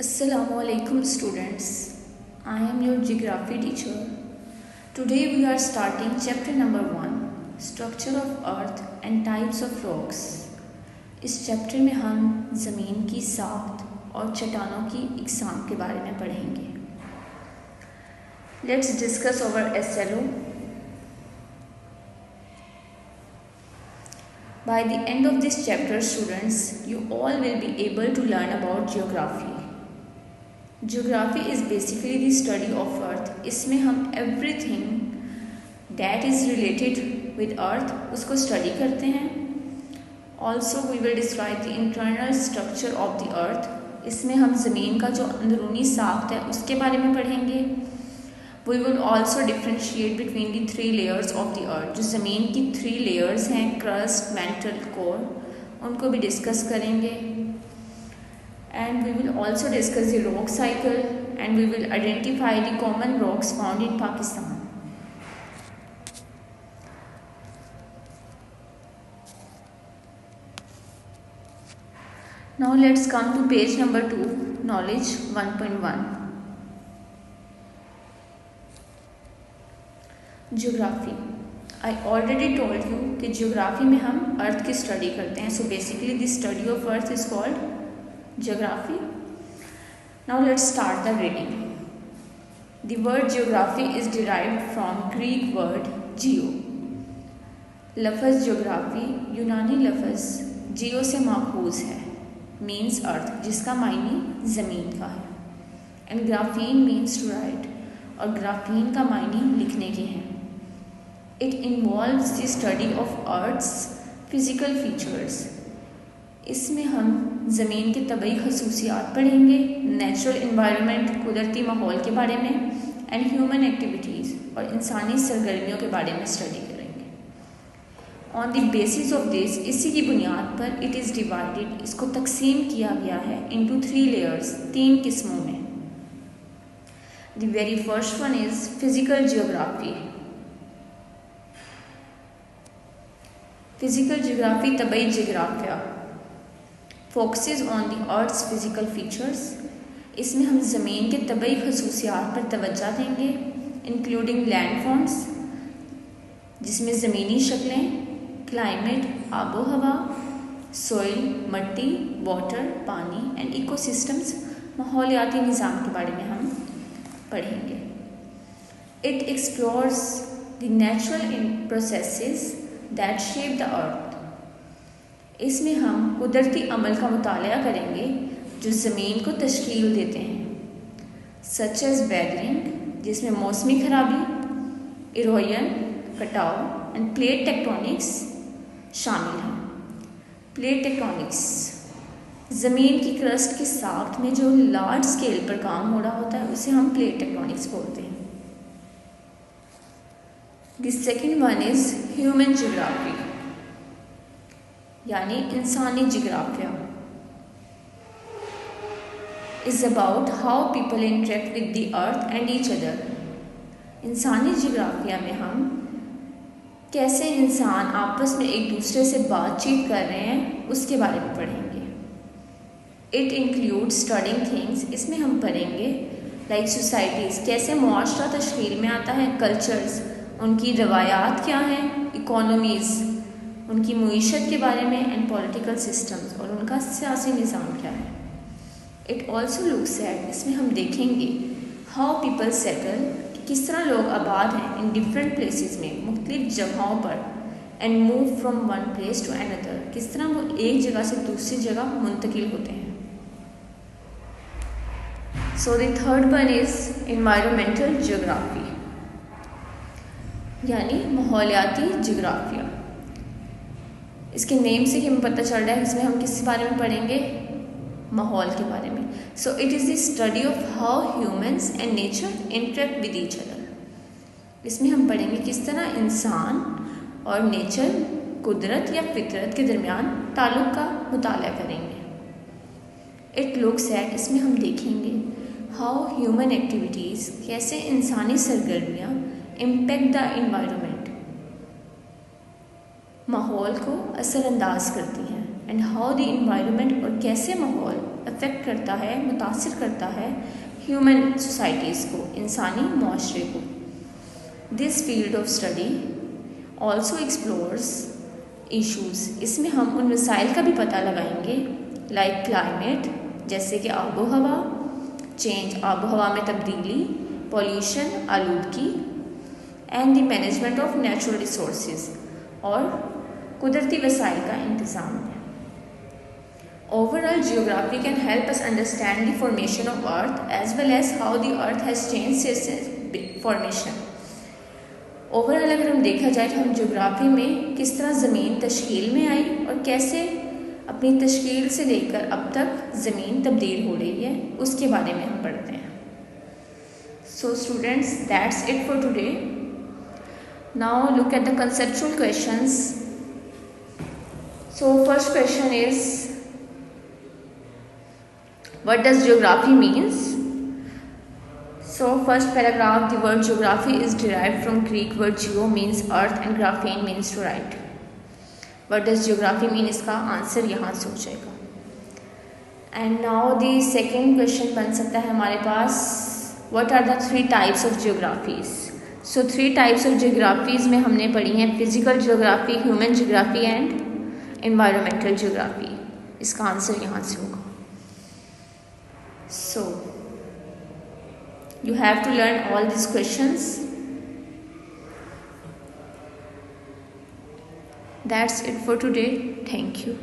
Assalamualaikum students. I am your geography teacher. Today we are starting chapter number 1, Structure of Earth and Types of Rocks. इस chapter में हम ज़मीन की साख्त और चट्टानों की इकसाम के बारे में पढ़ेंगे. Let's discuss our SLO. By the end of this chapter, students, you all will be able to learn about geography. Geography is basically the study of earth. इसमें हम everything that is related with earth उसको study करते हैं. Also we will describe the internal structure of the earth. इसमें हम ज़मीन का जो अंदरूनी साख्त है उसके बारे में पढ़ेंगे. We will also differentiate between the 3 layers of the earth. जो ज़मीन की 3 layers हैं, crust, mantle, core, उनको भी discuss करेंगे. And we will also discuss the rock cycle and we will identify the common rocks found in Pakistan. Now let's come to page number 2, knowledge 1.1. Geography. I already told you कि geography में हम अर्थ की study करते हैं. So basically the study of earth is called geography. Now let's start the reading. The word geography is derived from Greek word geo. लफ्ज़ geography यूनानी लफ्ज़ geo से माखूज है, means earth, जिसका मायने ज़मीन का है. And graphene means to write, और graphene का मायने लिखने के हैं. It involves the study of Earth's physical features. इसमें हम ज़मीन के तबई खसूसियात पढ़ेंगे, नेचुरल इन्वायरमेंट, कुदरती माहौल के बारे में, एंड ह्यूमन एक्टिविटीज़, और इंसानी सरगर्मियों के बारे में स्टडी करेंगे. On the basis of this, इसी की बुनियाद पर इट इज़ डिवाइडेड, इसको तकसीम किया गया है इनटू 3 लेयर्स, 3 किस्मों में. The very first one is physical geography. Physical geography तबई जियोग्राफिया focuses on the earth's physical features. इसमें हम ज़मीन के तबई खसूसियात पर तवज्जो देंगे, इंक्लूडिंग लैंडफॉर्म्स, जिसमें ज़मीनी शक्लें, क्लाइमेट, आबो हवा, सॉइल, मट्टी, वाटर, पानी, एंड इकोसिस्टम्स, माहौलियाती निज़ाम के बारे में हम पढ़ेंगे. It explores the natural processes that shape the earth. इसमें हम कुदरती अमल का मुताला करेंगे जो ज़मीन को तश्कील देते हैं, सच एज वेदरिंग, जिसमें मौसमी खराबी, इरोजन, कटाव, एंड प्लेट टेक्टोनिक्स शामिल हैं. प्लेट टेक्टोनिक्स ज़मीन की क्रस्ट की साख्त में जो लार्ज स्केल पर काम हो रहा होता है उसे हम प्लेट टेक्टोनिक्स बोलते हैं. The second one is human geography, यानी इंसानी जियोग्राफिया. Is about how people interact with the earth and each other. इंसानी जियोग्राफिया में हम कैसे इंसान आपस में एक दूसरे से बातचीत कर रहे हैं उसके बारे में पढ़ेंगे. It includes studying things. इसमें हम पढ़ेंगे लाइक सोसाइटीज़, कैसे मुआशरा तश्कील में आता है, कल्चर्स, उनकी रवायात क्या हैं, इकोनॉमीज़, उनकी मईशत के बारे में, एंड पॉलिटिकल सिस्टम्स, और उनका सियासी निज़ाम क्या है. इट ऑल्सो लुक्स एट, इसमें हम देखेंगे हाउ पीपल सेटल, किस तरह लोग आबाद हैं इन डिफरेंट प्लेसेस में, मुख्तलिफ जगहों पर, and move from one place to another, किस तरह वो एक जगह से दूसरी जगह मुंतकिल होते हैं. So the third one is environmental geography, यानी माहौलियाती जियोग्राफिया. इसके नेम से ही हमें पता चल रहा है इसमें हम किस बारे में पढ़ेंगे, माहौल के बारे में. So it is the study of how humans and nature interact with each other. इसमें हम पढ़ेंगे किस तरह इंसान और नेचर, कुदरत या फितरत के दरमियान ताल्लुक़ का मुताला करेंगे. इट लुक्स एट, इसमें हम देखेंगे हाउ ह्यूमन एक्टिविटीज़, कैसे इंसानी सरगर्मियाँ इम्पेक्ट द इन्वायरमेंट, माहौल को असरअंदाज करती हैं. एंड हाउ द इन्वायरमेंट, और कैसे माहौल अफेक्ट करता है, मुतासिर करता है ह्यूमन सोसाइटीज़ को, इंसानी माशरे को। This field of study also explores issues, इसमें हम उन वसाइल का भी पता लगाएंगे लाइक क्लाइमेट, जैसे कि आबो हवा चेंज, आबो हवा में तब्दीली, पॉल्यूशन आलूदगी, and the management of natural resources, और कुदरती वसाइल का इंतज़ाम है। Overall geography can help us understand the formation of earth as well as how the earth has change since formation. Overall अगर हम देखा जाए तो हम जियोग्राफी में किस तरह ज़मीन तश्कील में आई और कैसे अपनी तश्कील से लेकर अब तक ज़मीन तब्दील हो रही है, उसके बारे में हम पढ़ते हैं। So students, that's it for today. Now look at the conceptual questions. So first question is, what does geography means? So first paragraph, the word geography is derived from Greek word geo means earth and graphein means to write. What does geography mean? इसका answer यहाँ से हो जाएगा। And now the second question बन सकता है हमारे पास, what are the 3 types of geographies? So 3 types of geographies में हमने पढ़ी हैं physical geography, human geography and environmental geography. इसका आंसर यहाँ से होगा। So you have to learn all these questions. That's it for today. Thank you.